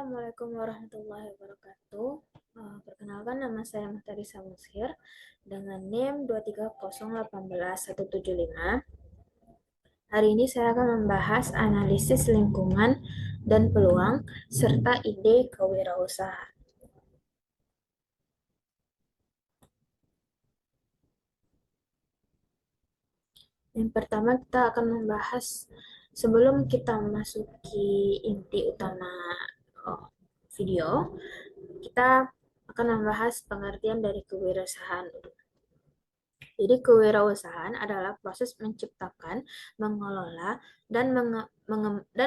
Assalamualaikum warahmatullahi wabarakatuh. Perkenalkan, nama saya Muhtarisa Mushir dengan NIM 230181175. Hari ini saya akan membahas analisis lingkungan dan peluang serta ide kewirausahaan. Yang pertama kita akan membahas, sebelum kita memasuki inti utama video, kita akan membahas pengertian dari kewirausahaan. Jadi kewirausahaan adalah proses menciptakan, mengelola, dan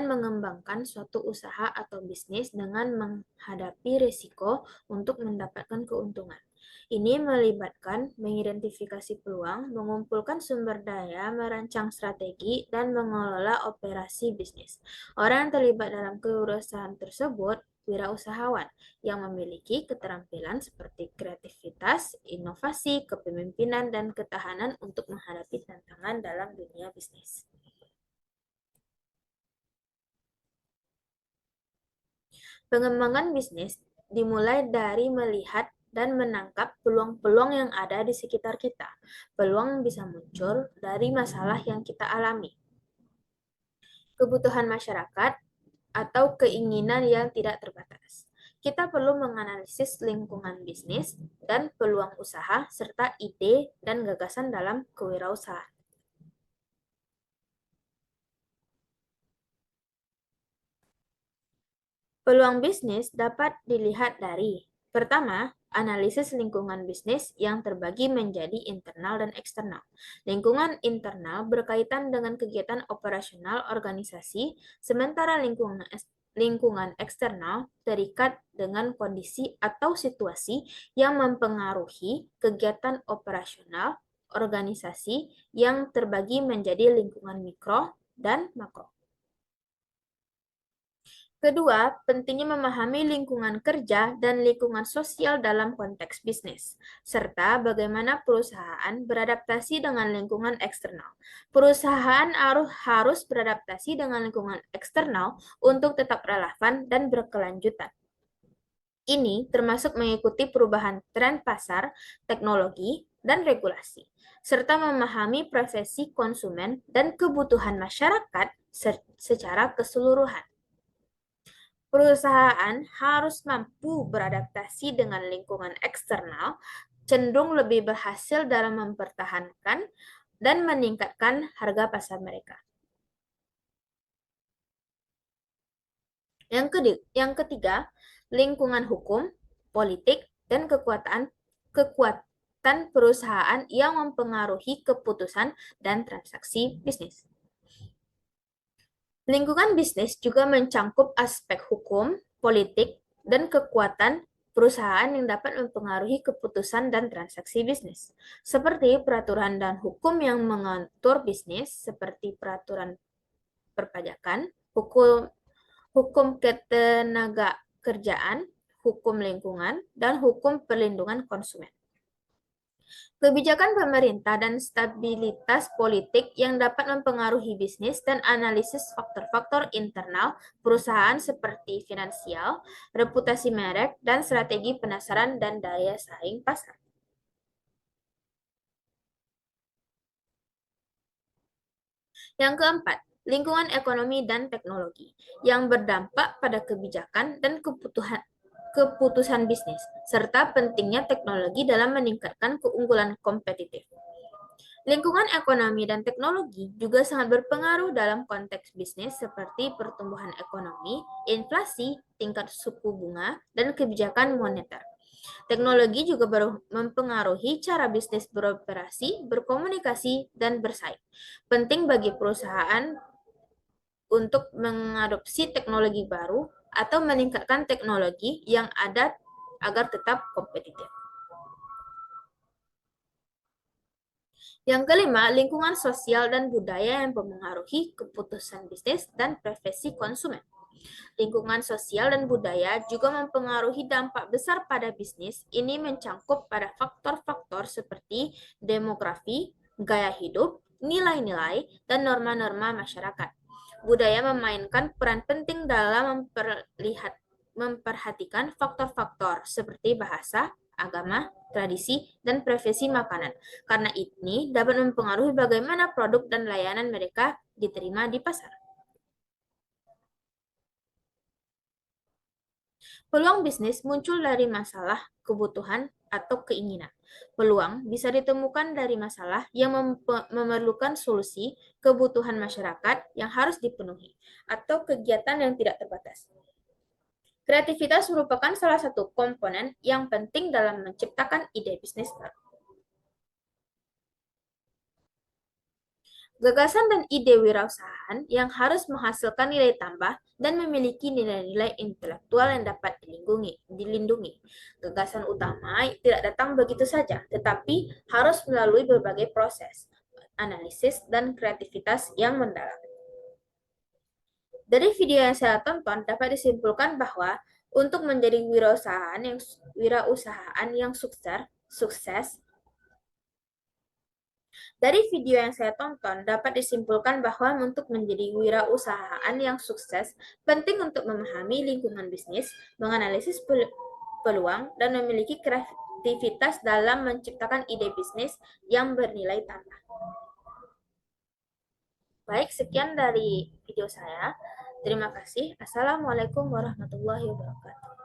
mengembangkan suatu usaha atau bisnis dengan menghadapi risiko untuk mendapatkan keuntungan. Ini melibatkan mengidentifikasi peluang, mengumpulkan sumber daya, merancang strategi, dan mengelola operasi bisnis. Orang yang terlibat dalam kewirausahaan tersebut wirausahawan yang memiliki keterampilan seperti kreativitas, inovasi, kepemimpinan, dan ketahanan untuk menghadapi tantangan dalam dunia bisnis. Pengembangan bisnis dimulai dari melihat dan menangkap peluang-peluang yang ada di sekitar kita. Peluang bisa muncul dari masalah yang kita alami, kebutuhan masyarakat, atau keinginan yang tidak terbatas. Kita perlu menganalisis lingkungan bisnis dan peluang usaha, serta ide dan gagasan dalam kewirausahaan. Peluang bisnis dapat dilihat dari: pertama, analisis lingkungan bisnis yang terbagi menjadi internal dan eksternal. Lingkungan internal berkaitan dengan kegiatan operasional organisasi, sementara lingkungan eksternal terikat dengan kondisi atau situasi yang mempengaruhi kegiatan operasional organisasi yang terbagi menjadi lingkungan mikro dan makro. Kedua, pentingnya memahami lingkungan kerja dan lingkungan sosial dalam konteks bisnis, serta bagaimana perusahaan beradaptasi dengan lingkungan eksternal. Perusahaan harus beradaptasi dengan lingkungan eksternal untuk tetap relevan dan berkelanjutan. Ini termasuk mengikuti perubahan tren pasar, teknologi, dan regulasi, serta memahami preferensi konsumen dan kebutuhan masyarakat secara keseluruhan. Perusahaan harus mampu beradaptasi dengan lingkungan eksternal, cenderung lebih berhasil dalam mempertahankan dan meningkatkan harga pasar mereka. Yang ketiga, lingkungan hukum, politik, dan kekuatan perusahaan yang mempengaruhi keputusan dan transaksi bisnis. Lingkungan bisnis juga mencangkup aspek hukum, politik, dan kekuatan perusahaan yang dapat mempengaruhi keputusan dan transaksi bisnis, seperti peraturan dan hukum yang mengatur bisnis, seperti peraturan perpajakan, hukum ketenagakerjaan, hukum lingkungan, dan hukum perlindungan konsumen. Kebijakan pemerintah dan stabilitas politik yang dapat mempengaruhi bisnis dan analisis faktor-faktor internal perusahaan seperti finansial, reputasi merek, dan strategi pemasaran dan daya saing pasar. Yang keempat, lingkungan ekonomi dan teknologi yang berdampak pada kebijakan dan keputusan bisnis, serta pentingnya teknologi dalam meningkatkan keunggulan kompetitif. Lingkungan ekonomi dan teknologi juga sangat berpengaruh dalam konteks bisnis seperti pertumbuhan ekonomi, inflasi, tingkat suku bunga, dan kebijakan moneter. Teknologi juga mempengaruhi cara bisnis beroperasi, berkomunikasi, dan bersaing. Penting bagi perusahaan untuk mengadopsi teknologi baru atau meningkatkan teknologi yang ada agar tetap kompetitif. Yang kelima, lingkungan sosial dan budaya yang mempengaruhi keputusan bisnis dan preferensi konsumen. Lingkungan sosial dan budaya juga mempengaruhi dampak besar pada bisnis. Ini mencangkup pada faktor-faktor seperti demografi, gaya hidup, nilai-nilai, dan norma-norma masyarakat. Budaya memainkan peran penting dalam memperhatikan faktor-faktor seperti bahasa, agama, tradisi, dan preferensi makanan. Karena ini dapat mempengaruhi bagaimana produk dan layanan mereka diterima di pasar. Peluang bisnis muncul dari masalah, kebutuhan, atau keinginan. Peluang bisa ditemukan dari masalah yang memerlukan solusi, kebutuhan masyarakat yang harus dipenuhi, atau kegiatan yang tidak terbatas. Kreativitas merupakan salah satu komponen yang penting dalam menciptakan ide bisnis baru. Gagasan dan ide wirausahaan yang harus menghasilkan nilai tambah dan memiliki nilai-nilai intelektual yang dapat dilindungi. Gagasan utama tidak datang begitu saja, tetapi harus melalui berbagai proses, analisis, dan kreativitas yang mendalam. Dari video yang saya tonton dapat disimpulkan bahwa untuk menjadi wirausahaan yang sukses, dari video yang saya tonton dapat disimpulkan bahwa untuk menjadi wirausahaan yang sukses, penting untuk memahami lingkungan bisnis, menganalisis peluang, dan memiliki kreativitas dalam menciptakan ide bisnis yang bernilai tambah. Baik, sekian dari video saya. Terima kasih. Assalamualaikum warahmatullahi wabarakatuh.